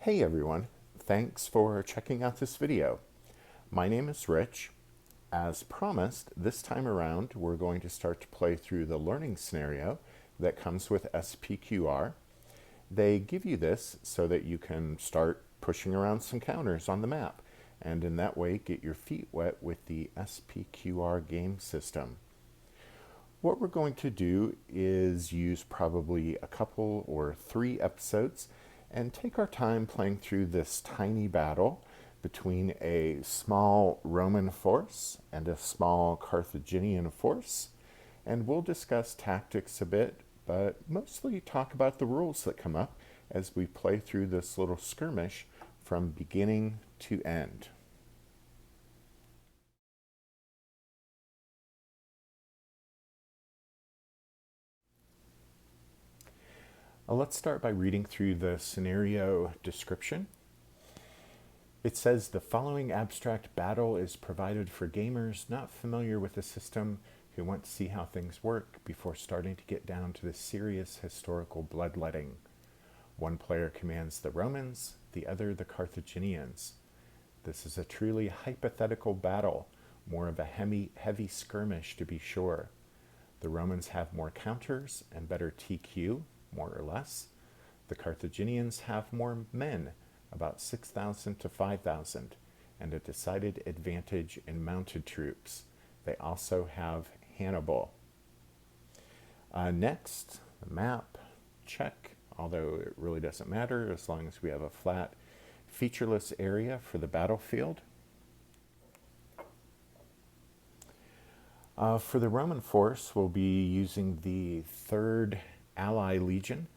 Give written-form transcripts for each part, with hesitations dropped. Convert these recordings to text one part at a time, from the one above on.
Hey everyone, thanks for checking out this video. My name is Rich. As promised, this time around we're going to start to play through the learning scenario that comes with SPQR. They give you this so that you can start pushing around some counters on the map and in that way get your feet wet with the SPQR game system. What we're going to do is use probably a couple or 3 episodes and take our time playing through this tiny battle between a small Roman force and a small Carthaginian force. And we'll discuss tactics a bit, but mostly talk about the rules that come up as we play through this little skirmish from beginning to end. Let's start by reading through the scenario description. It says the following abstract battle is provided for gamers not familiar with the system who want to see how things work before starting to get down to the serious historical bloodletting. One player commands the Romans, the other the Carthaginians. This is a truly hypothetical battle, more of a heavy skirmish to be sure. The Romans have more counters and better TQ, more or less. The Carthaginians have more men, about 6,000 to 5,000, and a decided advantage in mounted troops. They also have Hannibal. Next, the map, check, although it really doesn't matter as long as we have a flat, featureless area for the battlefield. For the Roman force, we'll be using the 3rd Ally Legion.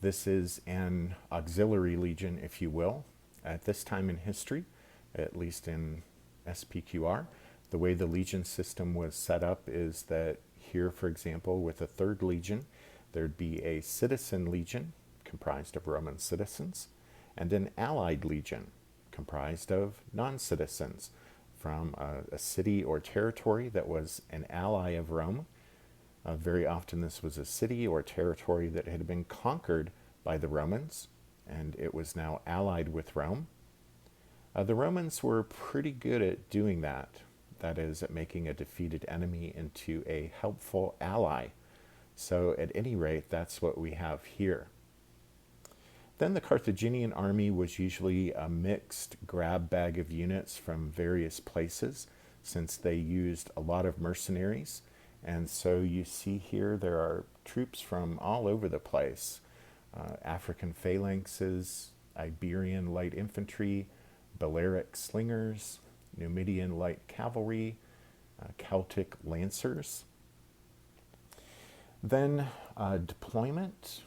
This is an auxiliary legion, if you will. At this time in history, at least in SPQR, the way the legion system was set up is that here, for example, with a 3rd legion, there'd be a citizen legion comprised of Roman citizens and an allied legion comprised of non-citizens from a city or territory that was an ally of Rome. Very often this was a city or territory that had been conquered by the Romans, and it was now allied with Rome. The Romans were pretty good at doing that is, at making a defeated enemy into a helpful ally. So at any rate, that's what we have here. Then the Carthaginian army was usually a mixed grab bag of units from various places, since they used a lot of mercenaries. And so you see here there are troops from all over the place. African phalanxes, Iberian light infantry, Balearic slingers, Numidian light cavalry, Celtic lancers. Then deployment.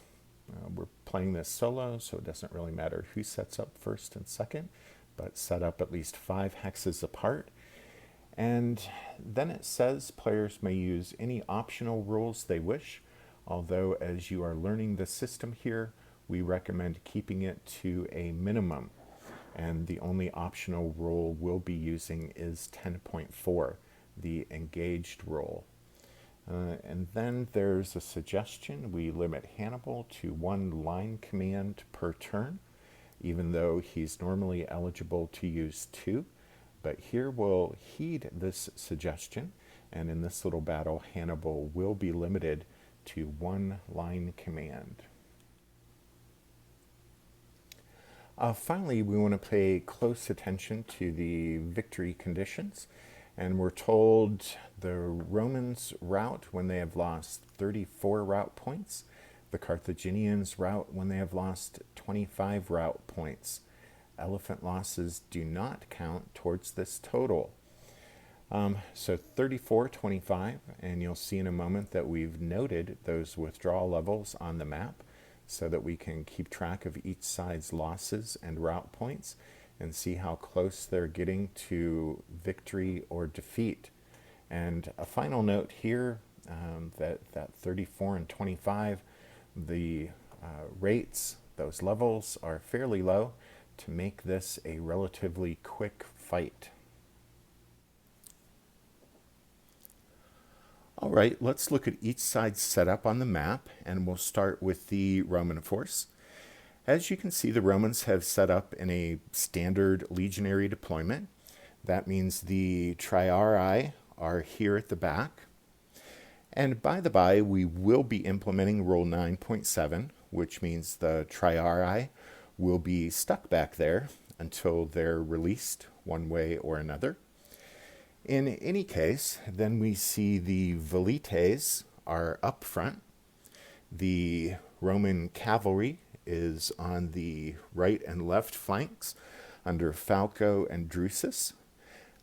We're playing this solo, so it doesn't really matter who sets up first and second, but set up at least 5 hexes apart. And then it says players may use any optional rules they wish, although as you are learning the system here, we recommend keeping it to a minimum. And the only optional rule we'll be using is 10.4, the engaged rule. And then there's a suggestion. We limit Hannibal to 1 line command per turn, even though he's normally eligible to use 2. But here we'll heed this suggestion, and in this little battle, Hannibal will be limited to 1 line command. Finally, we want to pay close attention to the victory conditions, and we're told the Romans rout when they have lost 34 rout points, the Carthaginians rout when they have lost 25 rout points. Elephant losses do not count towards this total. So 34-25, and you'll see in a moment that we've noted those withdrawal levels on the map so that we can keep track of each side's losses and route points and see how close they're getting to victory or defeat. And a final note here, that 34 and 25, the rates, those levels are fairly low to make this a relatively quick fight. All right, let's look at each side's setup on the map, and we'll start with the Roman force. As you can see, the Romans have set up in a standard legionary deployment. That means the triarii are here at the back. And by the by, we will be implementing Rule 9.7, which means the triarii will be stuck back there until they're released one way or another. In any case, then we see the velites are up front. The Roman cavalry is on the right and left flanks under Falco and Drusus.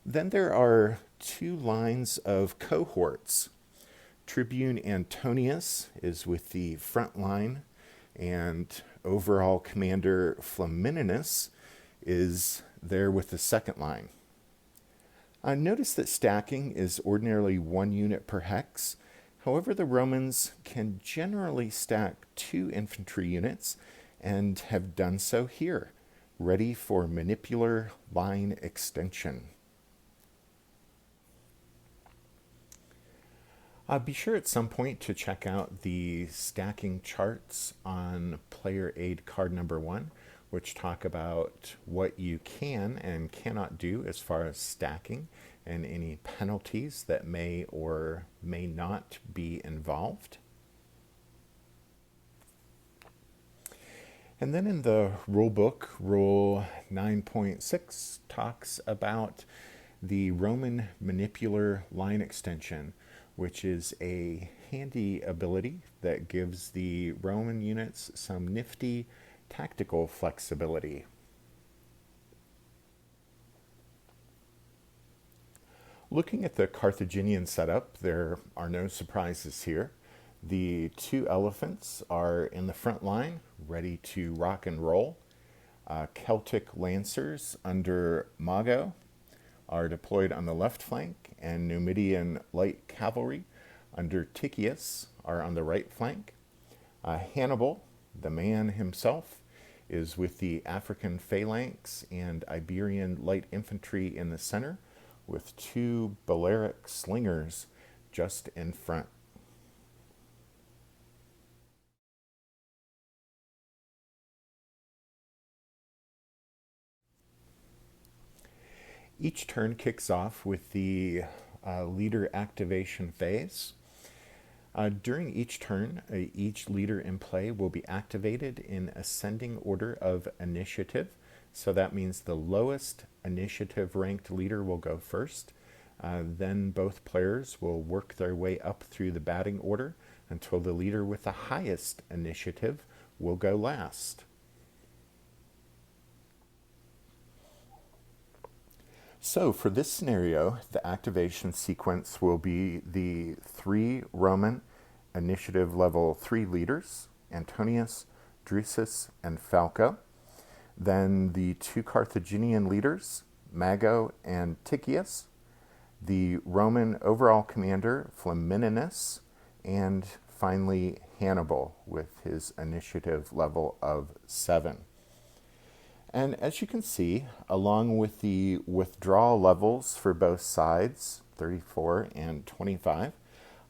Then there are two lines of cohorts. Tribune Antonius is with the front line, and overall commander Flamininus is there with the second line. Notice that stacking is ordinarily 1 unit per hex. However, the Romans can generally stack 2 infantry units and have done so here, ready for manipular line extension. Be sure at some point to check out the stacking charts on player aid card number 1, which talk about what you can and cannot do as far as stacking and any penalties that may or may not be involved. And then in the rule book, Rule 9.6 talks about the Roman manipular line extension, which is a handy ability that gives the Roman units some nifty tactical flexibility. Looking at the Carthaginian setup, there are no surprises here. The 2 elephants are in the front line, ready to rock and roll. Celtic lancers under Mago are deployed on the left flank, and Numidian light cavalry under Ticius are on the right flank. Hannibal, the man himself, is with the African phalanx and Iberian light infantry in the center, with 2 Balearic slingers just in front. Each turn kicks off with the leader activation phase. During each turn, each leader in play will be activated in ascending order of initiative. So that means the lowest initiative ranked leader will go first. Then both players will work their way up through the batting order until the leader with the highest initiative will go last. So for this scenario, the activation sequence will be the 3 Roman initiative level 3 leaders, Antonius, Drusus, and Falco. Then the 2 Carthaginian leaders, Mago and Ticius, the Roman overall commander, Flamininus, and finally Hannibal with his initiative level of 7. And as you can see, along with the withdrawal levels for both sides, 34 and 25,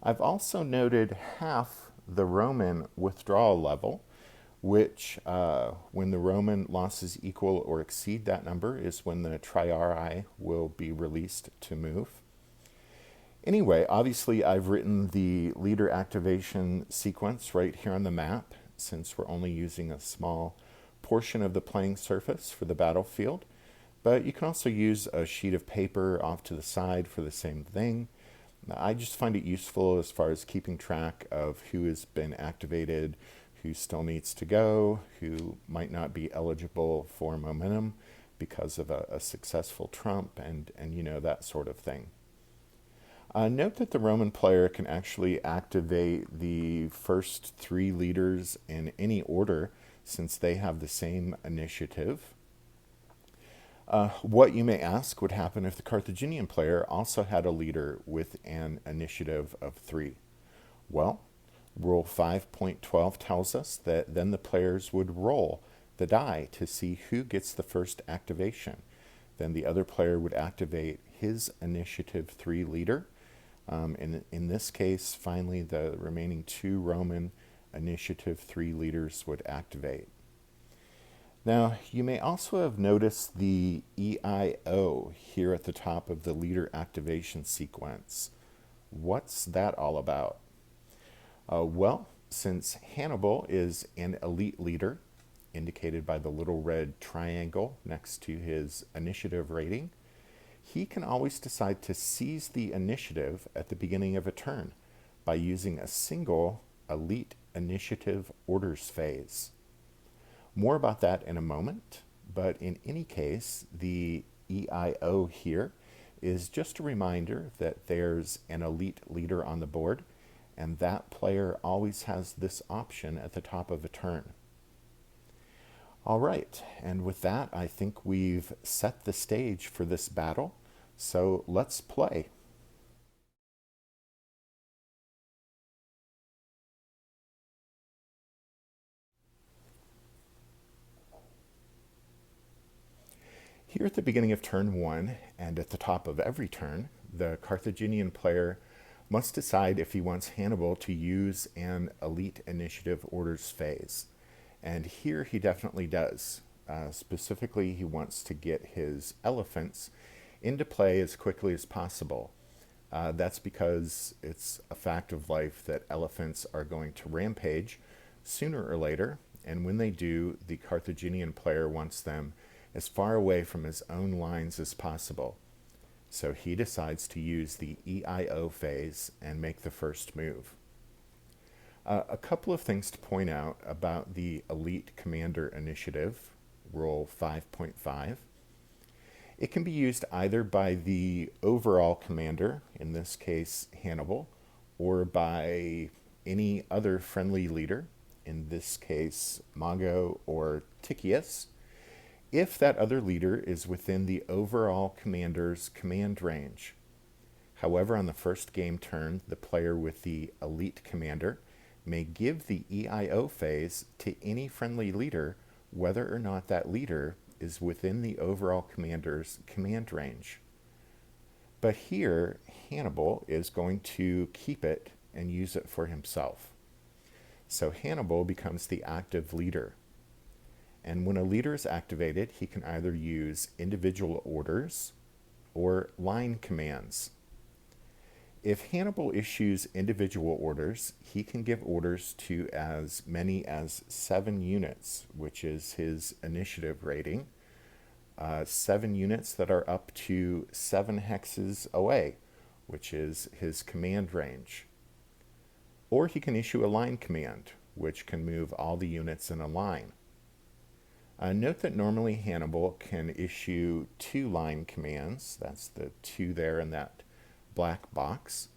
I've also noted half the Roman withdrawal level, which when the Roman losses equal or exceed that number is when the triarii will be released to move. Anyway, obviously I've written the leader activation sequence right here on the map, since we're only using a small portion of the playing surface for the battlefield, but you can also use a sheet of paper off to the side for the same thing. I just find it useful as far as keeping track of who has been activated, who still needs to go, who might not be eligible for momentum because of a successful trump, and you know, that sort of thing. Note that the Roman player can actually activate the first 3 leaders in any order, since they have the same initiative. What you may ask would happen if the Carthaginian player also had a leader with an initiative of 3. Well, Rule 5.12 tells us that then the players would roll the die to see who gets the first activation. Then the other player would activate his initiative 3 leader. In this case, finally, the remaining 2 Roman initiative 3 leaders would activate. Now, you may also have noticed the EIO here at the top of the leader activation sequence. What's that all about? Well, since Hannibal is an elite leader, indicated by the little red triangle next to his initiative rating, he can always decide to seize the initiative at the beginning of a turn by using a single elite initiative orders phase. More about that in a moment, but in any case, the EIO here is just a reminder that there's an elite leader on the board, and that player always has this option at the top of a turn. All right, and with that, I think we've set the stage for this battle, so let's play. Here at the beginning of turn one, and at the top of every turn, the Carthaginian player must decide if he wants Hannibal to use an elite initiative orders phase. And here he definitely does. Specifically, he wants to get his elephants into play as quickly as possible. That's because it's a fact of life that elephants are going to rampage sooner or later, and when they do, the Carthaginian player wants them as far away from his own lines as possible. So he decides to use the EIO phase and make the first move. A couple of things to point out about the Elite Commander Initiative, Rule 5.5. It can be used either by the overall commander, in this case Hannibal, or by any other friendly leader, in this case Mago or Tychius, if that other leader is within the overall commander's command range. However, on the first game turn, the player with the elite commander may give the EIO phase to any friendly leader, whether or not that leader is within the overall commander's command range. But here, Hannibal is going to keep it and use it for himself. So Hannibal becomes the active leader. And when a leader is activated, he can either use individual orders or line commands. If Hannibal issues individual orders, he can give orders to as many as 7 units, which is his initiative rating. 7 units that are up to 7 hexes away, which is his command range. Or he can issue a line command, which can move all the units in a line. Note that normally Hannibal can issue 2 line commands. That's the 2 there in that black box.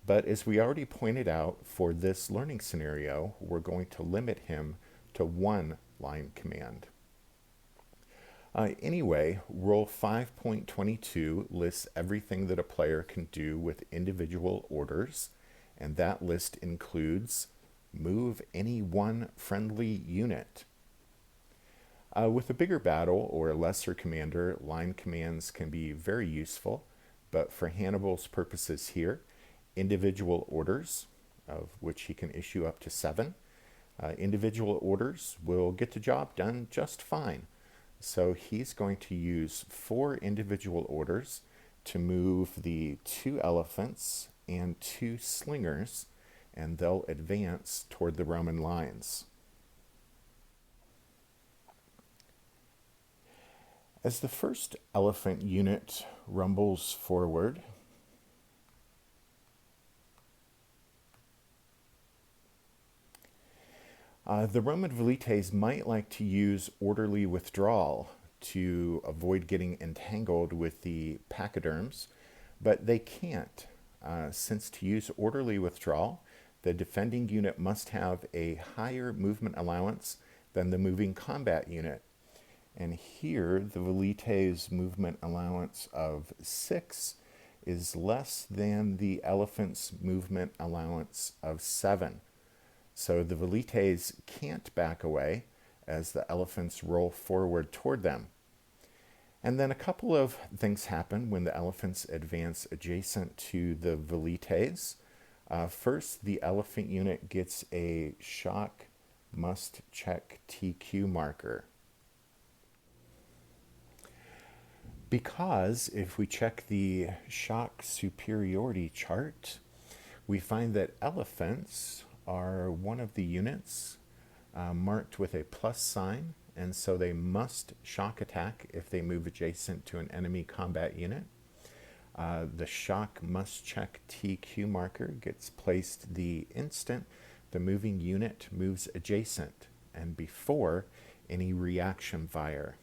But as we already pointed out, for this learning scenario, we're going to limit him to 1 line command. Anyway, Rule 5.22 lists everything that a player can do with individual orders, and that list includes move any 1 friendly unit. With a bigger battle or a lesser commander, line commands can be very useful, but for Hannibal's purposes here, individual orders, of which he can issue up to 7, individual orders will get the job done just fine. So he's going to use 4 individual orders to move the 2 elephants and 2 slingers, and they'll advance toward the Roman lines. As the first elephant unit rumbles forward, the Roman velites might like to use orderly withdrawal to avoid getting entangled with the pachyderms, but they can't, since to use orderly withdrawal, the defending unit must have a higher movement allowance than the moving combat unit. And here, the velites' movement allowance of 6 is less than the elephant's movement allowance of 7. So the velites can't back away as the elephants roll forward toward them. And then a couple of things happen when the elephants advance adjacent to the velites. First, the elephant unit gets a shock must check TQ marker. Because if we check the shock superiority chart, we find that elephants are one of the units marked with a plus sign, and so they must shock attack if they move adjacent to an enemy combat unit. The shock must check TQ marker gets placed the instant the moving unit moves adjacent and before any reaction fire.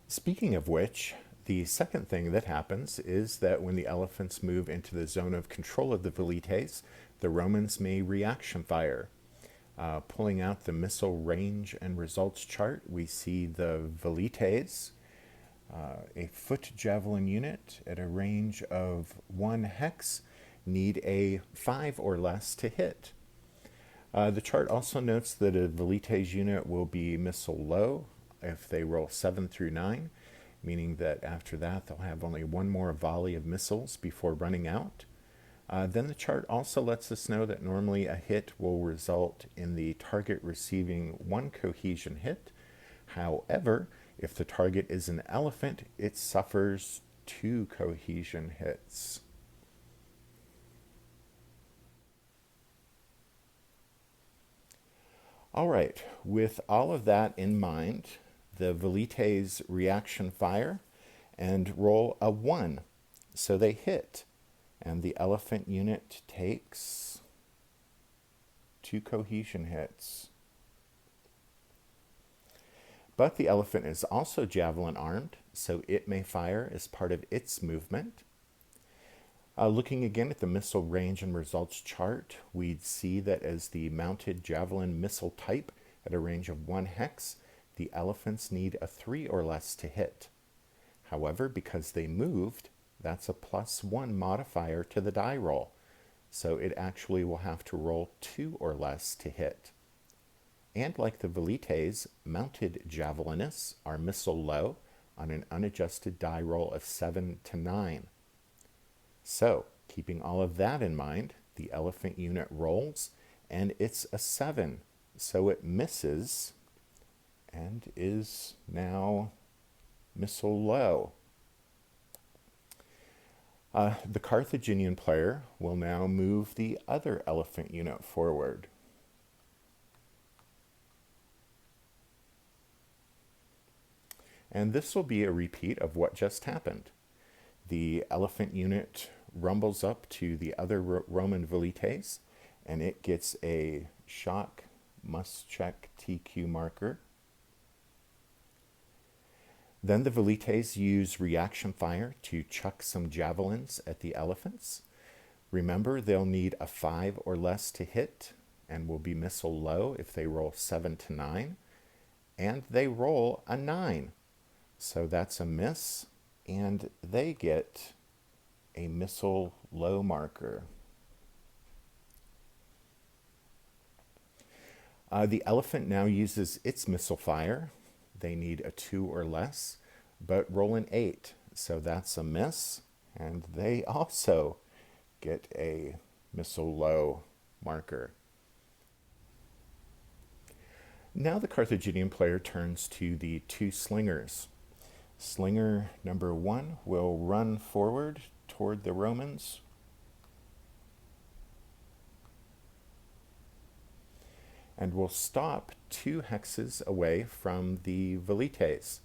Speaking of which, the second thing that happens is that when the elephants move into the zone of control of the velites, the Romans may reaction fire. Pulling out the missile range and results chart, we see the velites, a foot javelin unit at a range of 1 hex, need a 5 or less to hit. The chart also notes that a velites unit will be missile low if they roll 7 through 9, meaning that after that they'll have only one more volley of missiles before running out. Then the chart also lets us know that normally a hit will result in the target receiving 1 cohesion hit. However, if the target is an elephant, it suffers 2 cohesion hits. All right, with all of that in mind, the velites reaction fire and roll a 1, so they hit, and the elephant unit takes 2 cohesion hits. But the elephant is also javelin armed, so it may fire as part of its movement. Looking again at the missile range and results chart, we'd see that as the mounted javelin missile type at a range of 1 hex, the elephants need a 3 or less to hit. However, because they moved, that's a +1 modifier to the die roll, so it actually will have to roll 2 or less to hit. And like the velites, mounted javelinists are missile low on an unadjusted die roll of 7 to 9. So, keeping all of that in mind, the elephant unit rolls, and it's a 7, so it misses and is now missile low. The Carthaginian player will now move the other elephant unit forward. And this will be a repeat of what just happened. The elephant unit rumbles up to the other Roman velites, and it gets a shock must check TQ marker. Then the velites use reaction fire to chuck some javelins at the elephants. Remember, they'll need a 5 or less to hit and will be missile low if they roll 7 to 9. And they roll a 9. So that's a miss, and they get a missile low marker. The elephant now uses its missile fire. They need a 2 or less, but roll an 8. So that's a miss, and they also get a missile low marker. Now the Carthaginian player turns to the 2 slingers. Slinger number 1 will run forward toward the Romans. And will stop 2 hexes away from the velites.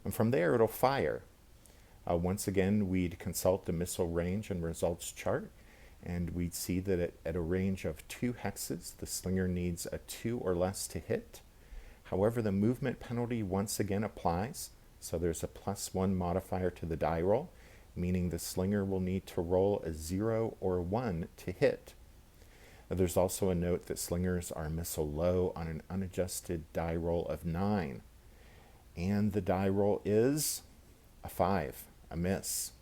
And from there it'll fire. Once again, we'd consult the missile range and results chart, and we'd see that at a range of 2 hexes, the slinger needs a 2 or less to hit. However, the movement penalty once again applies, so there's a +1 modifier to the die roll, meaning the slinger will need to roll a 0 or 1 to hit. There's also a note that slingers are missile low on an unadjusted die roll of 9. And the die roll is a 5, a miss.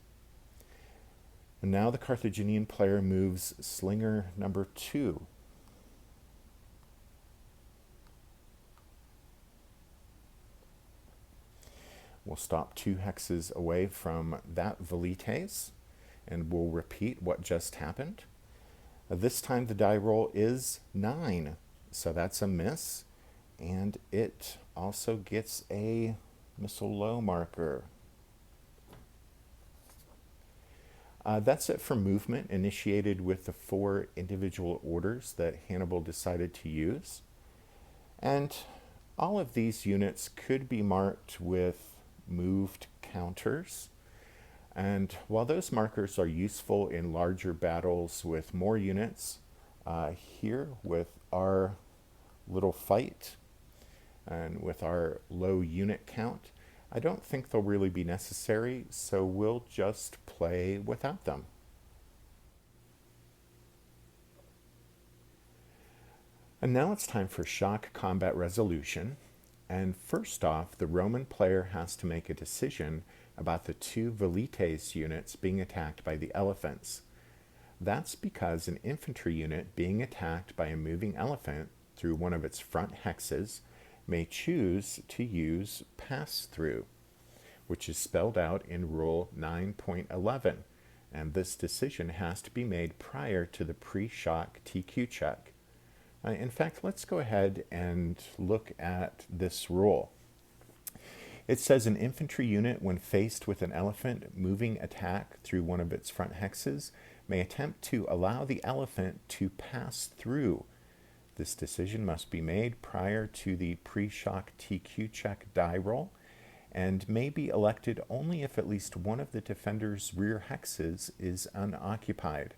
And now the Carthaginian player moves slinger number 2. We'll stop 2 hexes away from that velites, and we'll repeat what just happened. This time the die roll is 9, so that's a miss, and it also gets a missile low marker. That's it for movement initiated with the 4 individual orders that Hannibal decided to use. And all of these units could be marked with moved counters. And while those markers are useful in larger battles with more units, here with our little fight and with our low unit count, I don't think they'll really be necessary, so we'll just play without them. And now it's time for shock combat resolution. And first off, the Roman player has to make a decision about the 2 velites units being attacked by the elephants. That's because an infantry unit being attacked by a moving elephant through one of its front hexes may choose to use pass-through, which is spelled out in Rule 9.11, and this decision has to be made prior to the pre-shock TQ check. In fact, let's go ahead and look at this rule. It says an infantry unit, when faced with an elephant moving attack through one of its front hexes, may attempt to allow the elephant to pass through. This decision must be made prior to the pre-shock TQ check die roll and may be elected only if at least one of the defender's rear hexes is unoccupied.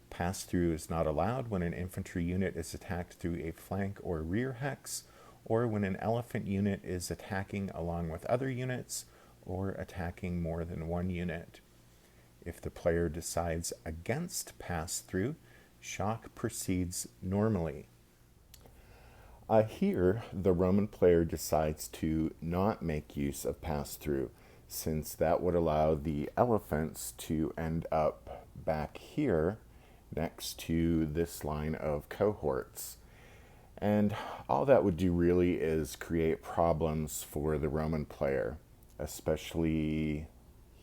Pass-through is not allowed when an infantry unit is attacked through a flank or rear hex, or when an elephant unit is attacking along with other units, or attacking more than one unit. If the player decides against pass-through, shock proceeds normally. Here, the Roman player decides to not make use of pass-through, since that would allow the elephants to end up back here next to this line of cohorts. And all that would do really is create problems for the Roman player, especially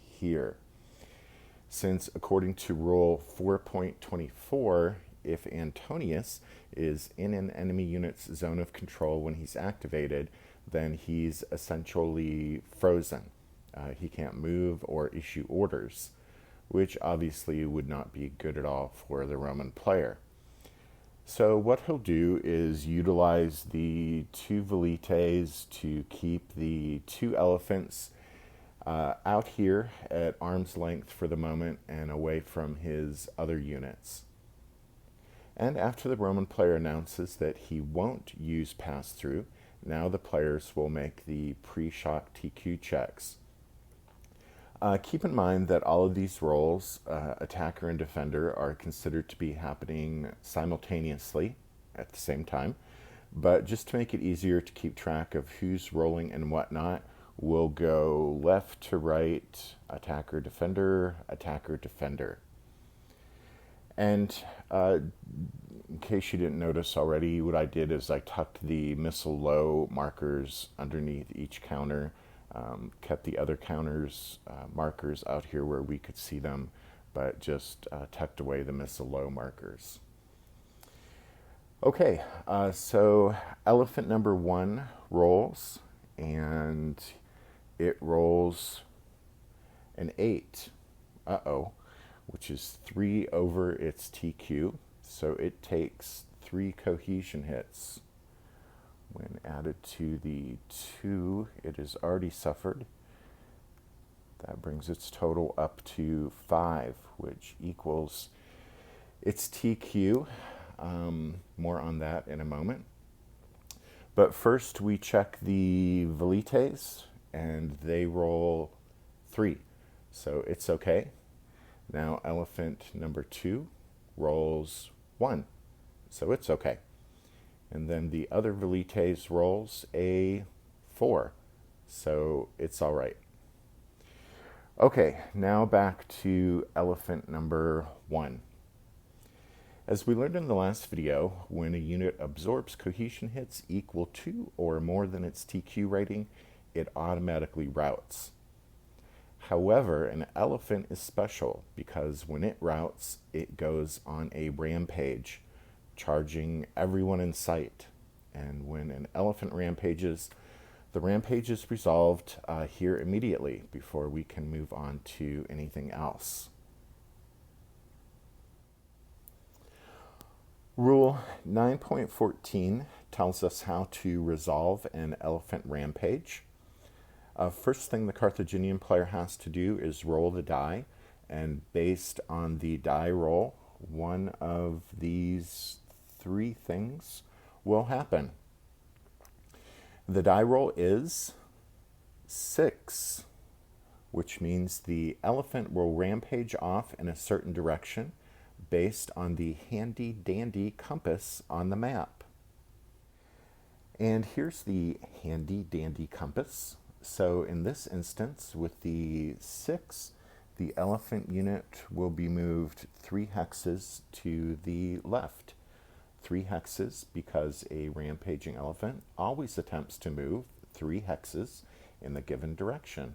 here. Since according to Rule 4.24, if Antonius is in an enemy unit's zone of control when he's activated, then he's essentially frozen. He can't move or issue orders, which obviously would not be good at all for the Roman player. So what he'll do is utilize the 2 velites to keep the 2 elephants out here at arm's length for the moment and away from his other units. And after the Roman player announces that he won't use pass-through, now the players will make the pre-shock TQ checks. Keep in mind that all of these rolls, attacker and defender, are considered to be happening simultaneously at the same time. But just to make it easier to keep track of who's rolling and whatnot, we'll go left to right, attacker, defender, attacker, defender. And in case you didn't notice already, what I did is I tucked the missile low markers underneath each counter, kept the other counters markers out here where we could see them, but just tucked away the missile low markers. Okay, so elephant number 1 rolls, and it rolls an 8. Which is 3 over its TQ, so it takes 3 cohesion hits. When added to the 2 it has already suffered, that brings its total up to 5, which equals its TQ. More on that in a moment. But first we check the velites, and they roll 3, so it's okay. Now elephant number 2 rolls 1, so it's okay. And then the other velites rolls a 4, so it's all right. Okay, now back to elephant number 1. As we learned in the last video, when a unit absorbs cohesion hits equal to or more than its TQ rating, it automatically routes. However, an elephant is special because when it routes, it goes on a rampage, charging everyone in sight. And when an elephant rampages, the rampage is resolved here immediately before we can move on to anything else. Rule 9.14 tells us how to resolve an elephant rampage. First thing the Carthaginian player has to do is roll the die, and based on the die roll, one of these three things will happen. The die roll is 6, which means the elephant will rampage off in a certain direction based on the handy dandy compass on the map. And here's the handy dandy compass. So in this instance, with the 6, the elephant unit will be moved 3 hexes to the left. 3 hexes because a rampaging elephant always attempts to move 3 hexes in the given direction.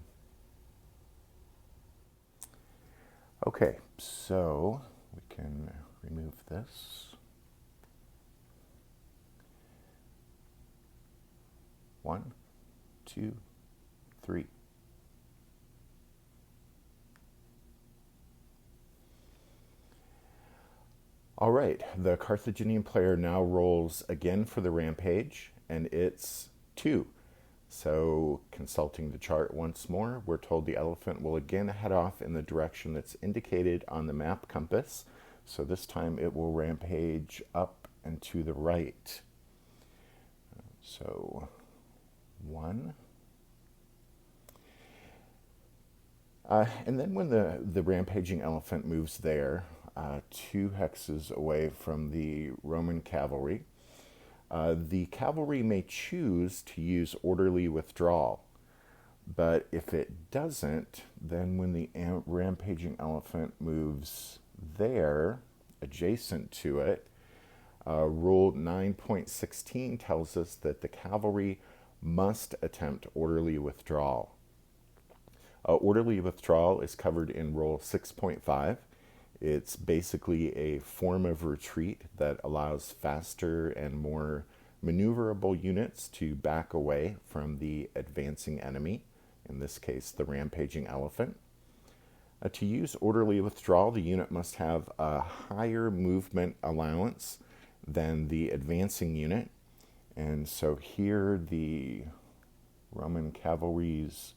Okay, so we can remove this. 1, 2, 3. All right, the Carthaginian player now rolls again for the rampage, and it's 2. So, consulting the chart once more, we're told the elephant will again head off in the direction that's indicated on the map compass. So this time it will rampage up and to the right. So, 1. And then when the rampaging elephant moves there, 2 hexes away from the Roman cavalry, the cavalry may choose to use orderly withdrawal. But if it doesn't, then when the rampaging elephant moves there, adjacent to it, Rule 9.16 tells us that the cavalry must attempt orderly withdrawal. Orderly withdrawal is covered in Rule 6.5. It's basically a form of retreat that allows faster and more maneuverable units to back away from the advancing enemy, in this case the rampaging elephant. To use orderly withdrawal, the unit must have a higher movement allowance than the advancing unit. And so here the Roman cavalry's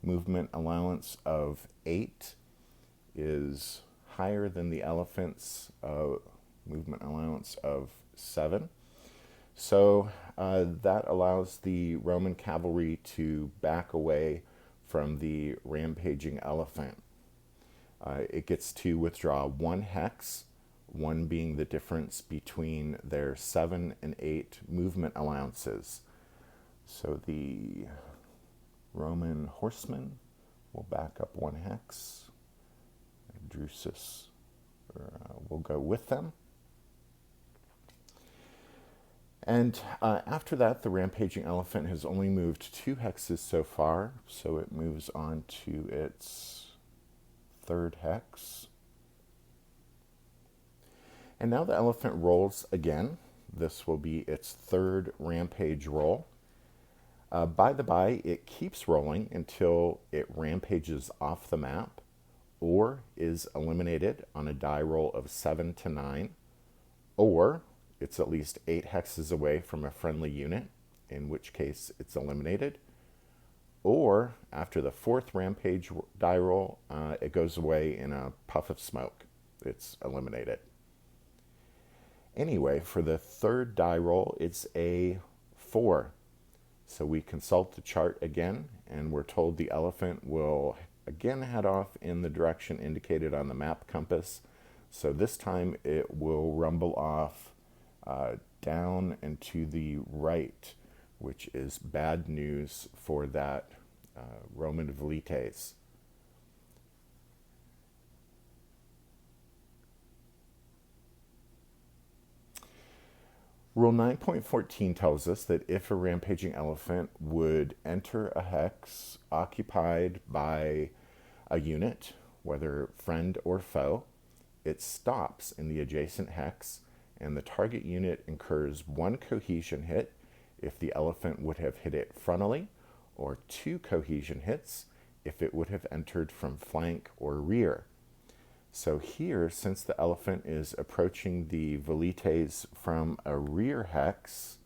movement allowance of 8 is higher than the elephant's movement allowance of 7. So that allows the Roman cavalry to back away from the rampaging elephant. It gets to withdraw 1 hex, 1 being the difference between their 7 and 8 movement allowances. So the Roman horsemen will back up 1 hex. Drusus will go with them. And after that, the rampaging elephant has only moved 2 hexes so far, so it moves on to its 3rd hex. And now the elephant rolls again. This will be its 3rd rampage roll. By the by, it keeps rolling until it rampages off the map or is eliminated on a die roll of 7 to 9, or it's at least 8 hexes away from a friendly unit, in which case it's eliminated, or after the 4th rampage die roll, it goes away in a puff of smoke. It's eliminated. Anyway, for the 3rd die roll, it's a 4. So we consult the chart again, and we're told the elephant will again head off in the direction indicated on the map compass. So this time it will rumble off down and to the right, which is bad news for that Roman velites. Rule 9.14 tells us that if a rampaging elephant would enter a hex occupied by a unit, whether friend or foe, it stops in the adjacent hex and the target unit incurs 1 cohesion hit if the elephant would have hit it frontally, or 2 cohesion hits if it would have entered from flank or rear. So here, since the elephant is approaching the velites from a rear hex,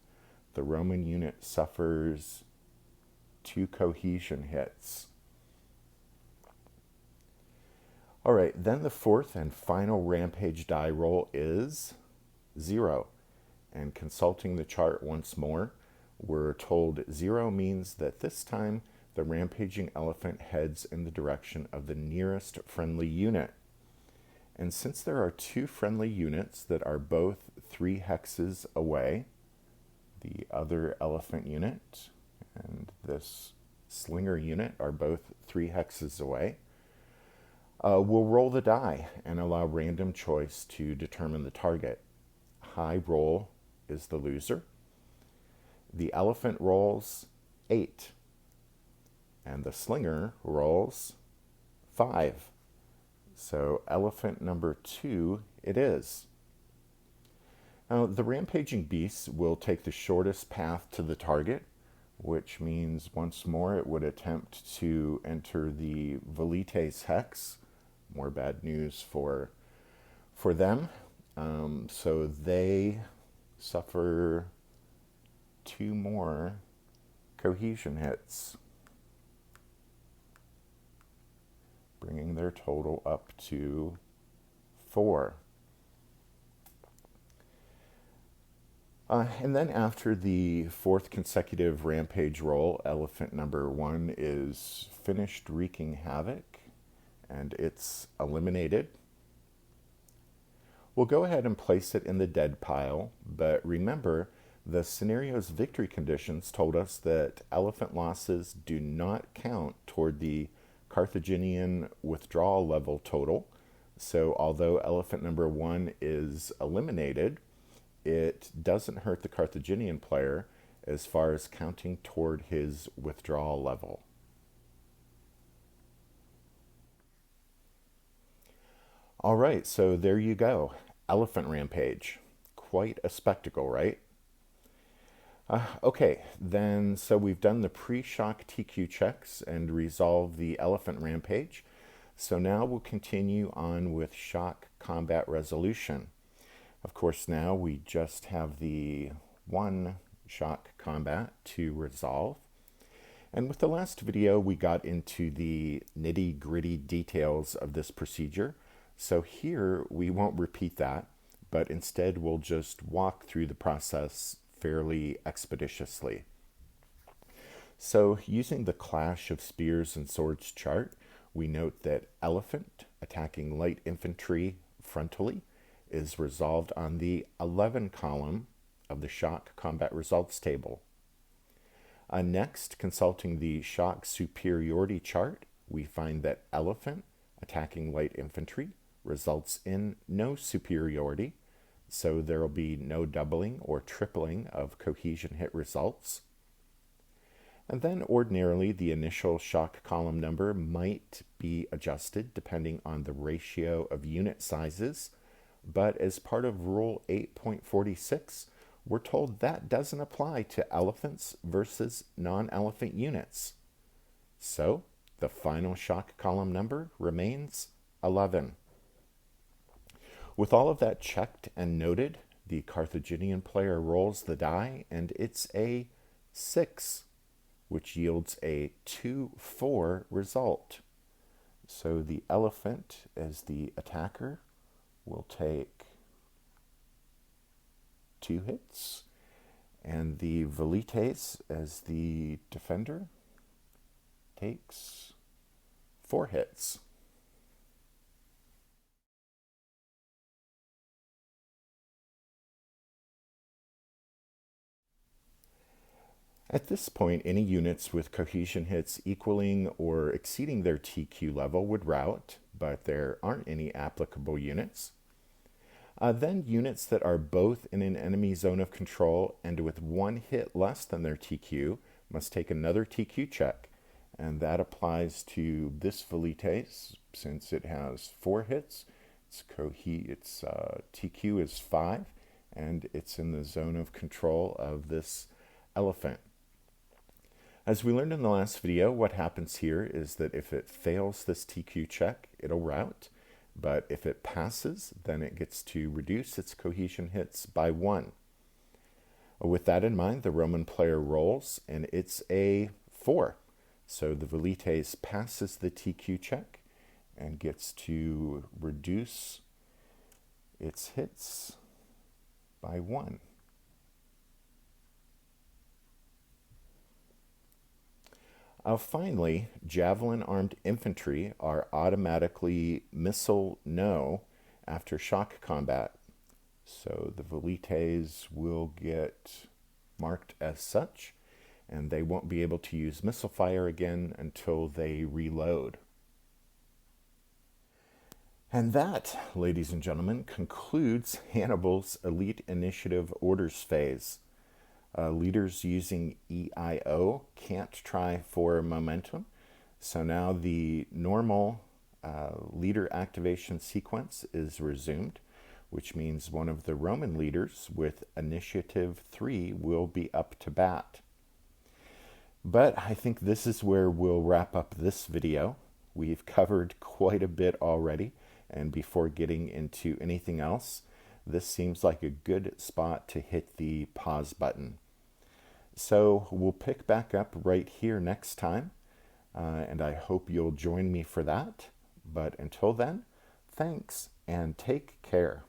the Roman unit suffers 2 cohesion hits. All right, then the fourth and final rampage die roll is 0. And consulting the chart once more, we're told 0 means that this time the rampaging elephant heads in the direction of the nearest friendly unit. And since there are 2 friendly units that are both 3 hexes away, the other elephant unit and this slinger unit are both 3 hexes away, we'll roll the die and allow random choice to determine the target. High roll is the loser. The elephant rolls 8, and the slinger rolls 5. So elephant number 2 it is. Now, the rampaging beast will take the shortest path to the target, which means once more it would attempt to enter the velites hex. More bad news for them. So they suffer 2 more cohesion hits, bringing their total up to 4. And then after the 4th consecutive rampage roll, elephant number 1 is finished wreaking havoc, and it's eliminated. We'll go ahead and place it in the dead pile, but remember, the scenario's victory conditions told us that elephant losses do not count toward the Carthaginian withdrawal level total. So although elephant number 1 is eliminated, it doesn't hurt the Carthaginian player as far as counting toward his withdrawal level. All right, so there you go. Elephant rampage. Quite a spectacle, right? Okay, then so we've done the pre-shock TQ checks and resolved the elephant rampage. So now we'll continue on with shock combat resolution. Of course, now we just have the 1 shock combat to resolve. And with the last video, we got into the nitty-gritty details of this procedure. So here we won't repeat that, but instead we'll just walk through the process fairly expeditiously. So using the clash of spears and swords chart, we note that elephant attacking light infantry frontally is resolved on the 11 column of the shock combat results table. Next, consulting the shock superiority chart, we find that elephant attacking light infantry results in no superiority, so there will be no doubling or tripling of cohesion hit results. And then ordinarily the initial shock column number might be adjusted depending on the ratio of unit sizes, but as part of Rule 8.46, we're told that doesn't apply to elephants versus non-elephant units. So the final shock column number remains 11. With all of that checked and noted, the Carthaginian player rolls the die, and it's a 6, which yields a 2-4 result. So the elephant, as the attacker, will take 2 hits, and the velites, as the defender, takes 4 hits. At this point, any units with cohesion hits equaling or exceeding their TQ level would rout, but there aren't any applicable units. Then units that are both in an enemy zone of control and with 1 hit less than their TQ must take another TQ check, and that applies to this velites since it has 4 hits. Its TQ is 5, and it's in the zone of control of this elephant. As we learned in the last video, what happens here is that if it fails this TQ check, it'll rout. But if it passes, then it gets to reduce its cohesion hits by 1. With that in mind, the Roman player rolls, and it's a 4. So the Velites passes the TQ check and gets to reduce its hits by 1. Finally, javelin-armed infantry are automatically missile no after shock combat. So the Velites will get marked as such, and they won't be able to use missile fire again until they reload. And that, ladies and gentlemen, concludes Hannibal's Elite Initiative Orders phase. Leaders using EIO can't try for momentum, so now the normal leader activation sequence is resumed, which means one of the Roman leaders with Initiative 3 will be up to bat. But I think this is where we'll wrap up this video. We've covered quite a bit already, and before getting into anything else, this seems like a good spot to hit the pause button. So we'll pick back up right here next time, and I hope you'll join me for that. But until then, thanks and take care.